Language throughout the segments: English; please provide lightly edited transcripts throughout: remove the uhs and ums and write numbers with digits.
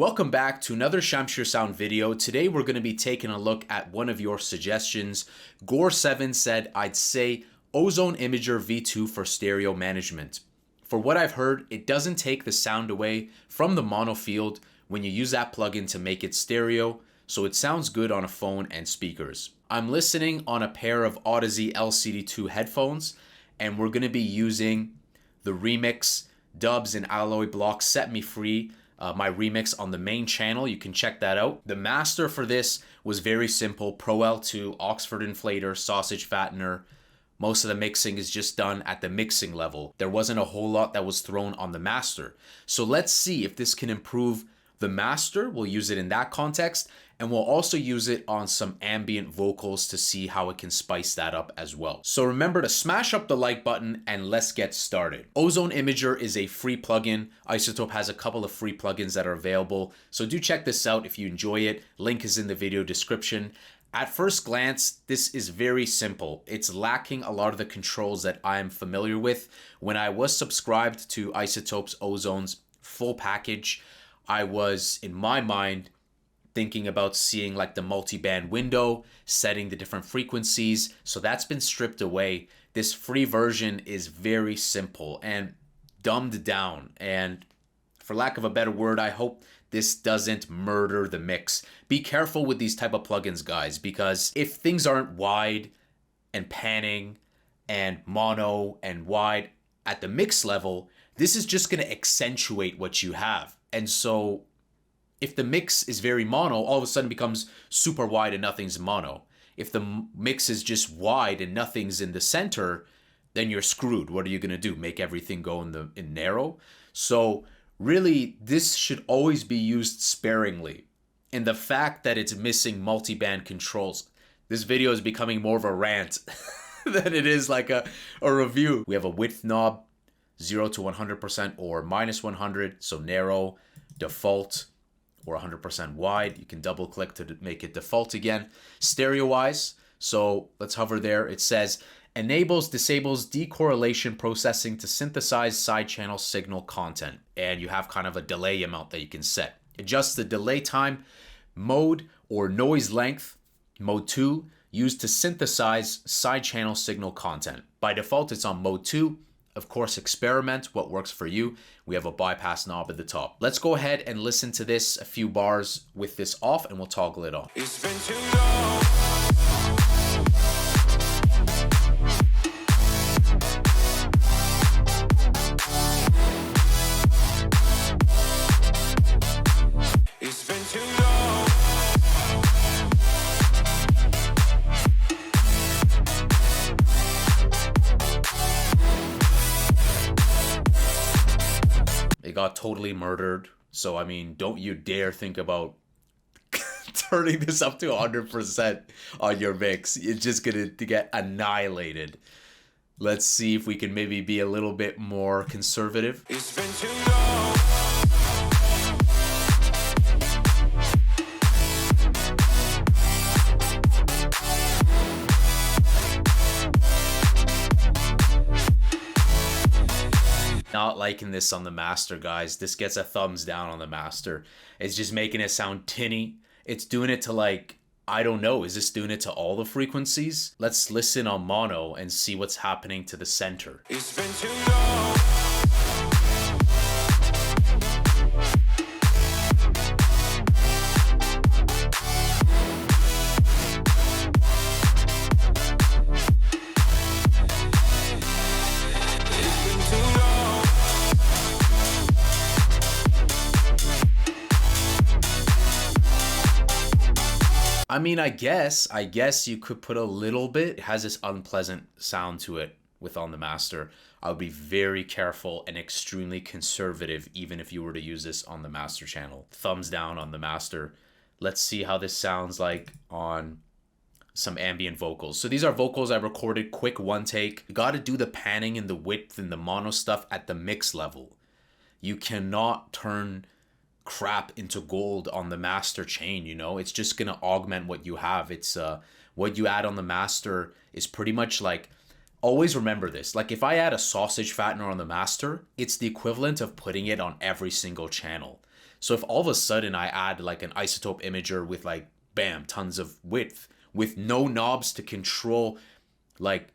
Welcome back to another Shamshir Sound video. Today we're going to be taking a look at one of your suggestions. Gore7 said I'd say Ozone Imager V2 for stereo management. For what I've heard, it doesn't take the sound away from the mono field when you use that plugin to make it stereo, so it sounds good on a phone and speakers. I'm listening on a pair of Audeze LCD2 headphones, and we're going to be using the remix Dubs and Alloy Block Set Me Free, my remix on the main channel. You can check that out. The master for this was very simple. Pro L2, Oxford inflator, sausage fattener. Most of the mixing is just done at the mixing level. There wasn't a whole lot that was thrown on the master. So let's see if this can improve the master. We'll use it in that context, and we'll also use it on some ambient vocals to see how it can spice that up as well. So remember to smash up the like button and let's get started. Ozone Imager is a free plugin. Izotope has a couple of free plugins that are available, so do check this out if you enjoy it. Link is in the video description. At first glance, this is very simple. It's lacking a lot of the controls that I'm familiar with. When I was subscribed to Izotope's Ozone's full package, I was, in my mind, thinking about seeing like the multiband window, setting the different frequencies. So that's been stripped away. This free version is very simple and dumbed down. And for lack of a better word, I hope this doesn't murder the mix. Be careful with these type of plugins, guys, because if things aren't wide and panning and mono and wide at the mix level, this is just going to accentuate what you have. And so if the mix is very mono, all of a sudden becomes super wide and nothing's mono. If the mix is just wide and nothing's in the center, then you're screwed. What are you going to do? Make everything go in narrow? So really, this should always be used sparingly. And the fact that it's missing multiband controls, this video is becoming more of a rant than it is like a review. We have a width knob, 0 to 100% or minus 100, so narrow, default, or 100% wide. You can double click to make it default again. Stereoize, so let's hover there. It says, disables decorrelation processing to synthesize side channel signal content. And you have kind of a delay amount that you can set. Adjust the delay time, mode, or noise length, mode 2, used to synthesize side channel signal content. By default, it's on mode 2. Of course, experiment what works for you. We have a bypass knob at the top. Let's go ahead and listen to this a few bars with this off, and we'll toggle it on. It's been too long. It's been too long. It got totally murdered. So, I mean, don't you dare think about turning this up to 100% on your mix. It's just going to get annihilated. Let's see if we can maybe be a little bit more conservative. It's been too long. Not liking this on the master, guys. This gets a thumbs down on the master. It's just making it sound tinny. It's doing it to, like, I don't know. Is this doing it to all the frequencies? Let's listen on mono and see what's happening to the center. It's been too long. I mean, I guess you could put a little bit. It has this unpleasant sound to it with on the master. I would be very careful and extremely conservative even if you were to use this on the master channel. Thumbs down on the master. Let's see how this sounds like on some ambient vocals. So these are vocals I recorded quick one take. You got to do the panning and the width and the mono stuff at the mix level. You cannot turn crap into gold on the master chain, you know. It's just gonna augment what you have. It's what you add on the master is pretty much like, always remember this, like if I add a sausage fattener on the master, it's the equivalent of putting it on every single channel. So if all of a sudden I add like an Izotope Imager with like, bam, tons of width with no knobs to control like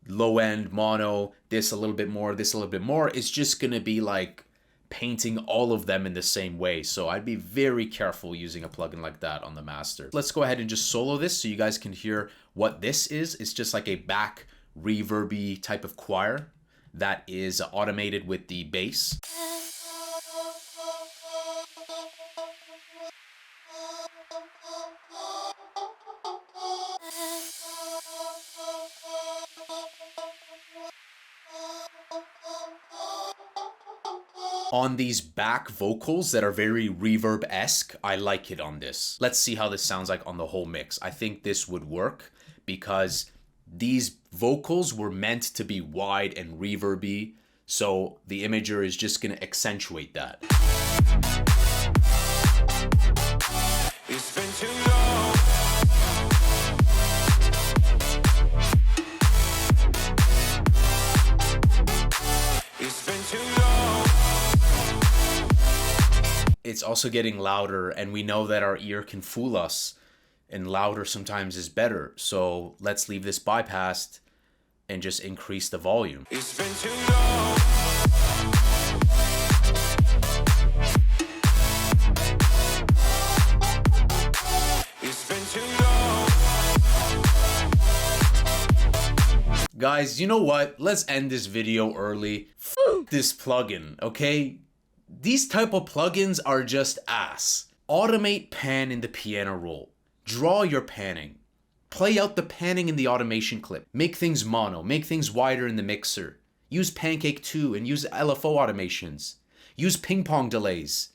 low end mono, this a little bit more, this a little bit more, it's just gonna be like painting all of them in the same way. So I'd be very careful using a plugin like that on the master. Let's go ahead and just solo this so you guys can hear what this is. It's just like a back reverby type of choir that is automated with the bass. On these back vocals that are very reverb-esque, I like it on this. Let's see how this sounds like on the whole mix. I think this would work because these vocals were meant to be wide and reverby, so the Imager is just gonna accentuate that. It's been too long. It's been too long. It's also getting louder, and we know that our ear can fool us, and louder sometimes is better. So let's leave this bypassed and just increase the volume. It's been too long. It's been too long. Guys, you know what? Let's end this video early. F this plugin, okay? These type of plugins are just ass. Automate pan in the piano roll. Draw your panning. Play out the panning in the automation clip. Make things mono. Make things wider in the mixer. Use Pancake 2 and use LFO automations. Use ping pong delays.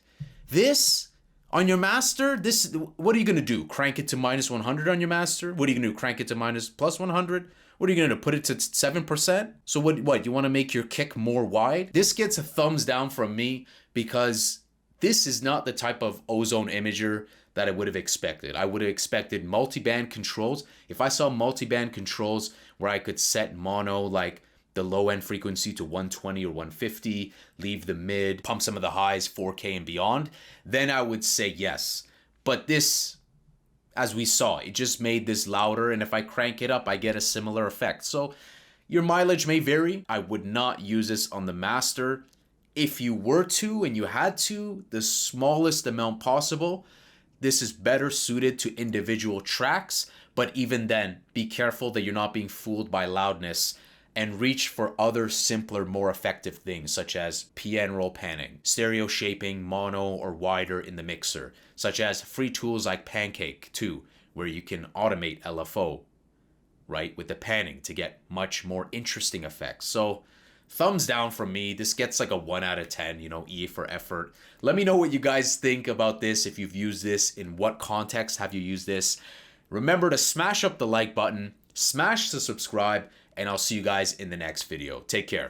This, on your master, this, what are you gonna do? Crank it to -100 on your master? What are you gonna do? Crank it to +100? What are you gonna do? Put it to 7%? So what, you wanna make your kick more wide? This gets a thumbs down from me because this is not the type of Ozone Imager that I would have expected. I would have expected multiband controls. If I saw multiband controls where I could set mono, like the low end frequency to 120 or 150, leave the mid, pump some of the highs, 4K and beyond, then I would say yes. But this, as we saw, it just made this louder, and if I crank it up, I get a similar effect. So your mileage may vary. I would not use this on the master. If you were to and you had to, the smallest amount possible. This is better suited to individual tracks, but even then, be careful that you're not being fooled by loudness and reach for other simpler, more effective things such as piano roll panning, stereo shaping, mono or wider in the mixer, such as free tools like Pancake 2, where you can automate LFO, right, with the panning to get much more interesting effects. So thumbs down from me. This gets like a 1 out of 10, you know, E for effort. Let me know what you guys think about this, if you've used this, in what context have you used this. Remember to smash up the like button, smash the subscribe, and I'll see you guys in the next video. Take care.